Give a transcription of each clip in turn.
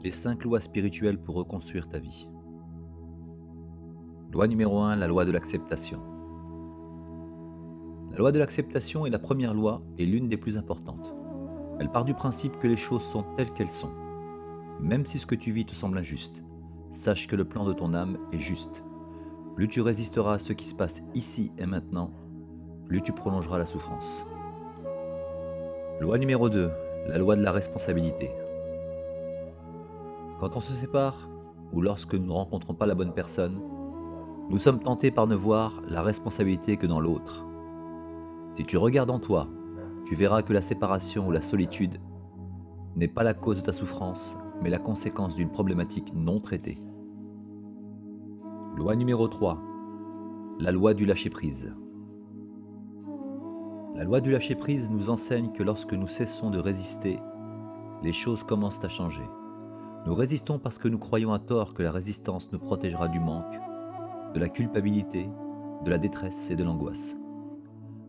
Les 5 lois spirituelles pour reconstruire ta vie. Loi numéro 1, la loi de l'acceptation. La loi de l'acceptation est la première loi et l'une des plus importantes. Elle part du principe que les choses sont telles qu'elles sont. Même si ce que tu vis te semble injuste, sache que le plan de ton âme est juste. Plus tu résisteras à ce qui se passe ici et maintenant, plus tu prolongeras la souffrance. Loi numéro 2, la loi de la responsabilité. Quand on se sépare, ou lorsque nous ne rencontrons pas la bonne personne, nous sommes tentés par ne voir la responsabilité que dans l'autre. Si tu regardes en toi, tu verras que la séparation ou la solitude n'est pas la cause de ta souffrance, mais la conséquence d'une problématique non traitée. Loi numéro 3, la loi du lâcher-prise. La loi du lâcher-prise nous enseigne que lorsque nous cessons de résister, les choses commencent à changer. Nous résistons parce que nous croyons à tort que la résistance nous protégera du manque, de la culpabilité, de la détresse et de l'angoisse.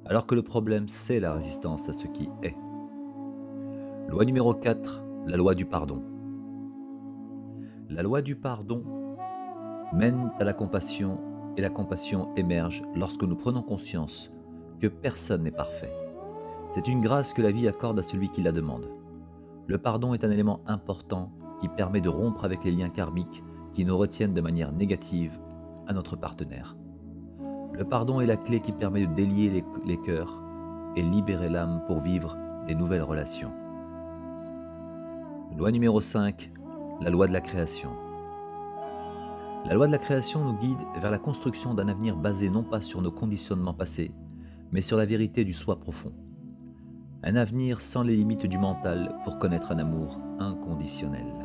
Alors que le problème, c'est la résistance à ce qui est. Loi numéro 4, la loi du pardon. La loi du pardon mène à la compassion et la compassion émerge lorsque nous prenons conscience que personne n'est parfait. C'est une grâce que la vie accorde à celui qui la demande. Le pardon est un élément important qui permet de rompre avec les liens karmiques qui nous retiennent de manière négative à notre partenaire. Le pardon est la clé qui permet de délier les cœurs et libérer l'âme pour vivre des nouvelles relations. Loi numéro 5, la loi de la création. La loi de la création nous guide vers la construction d'un avenir basé non pas sur nos conditionnements passés, mais sur la vérité du soi profond. Un avenir sans les limites du mental pour connaître un amour inconditionnel.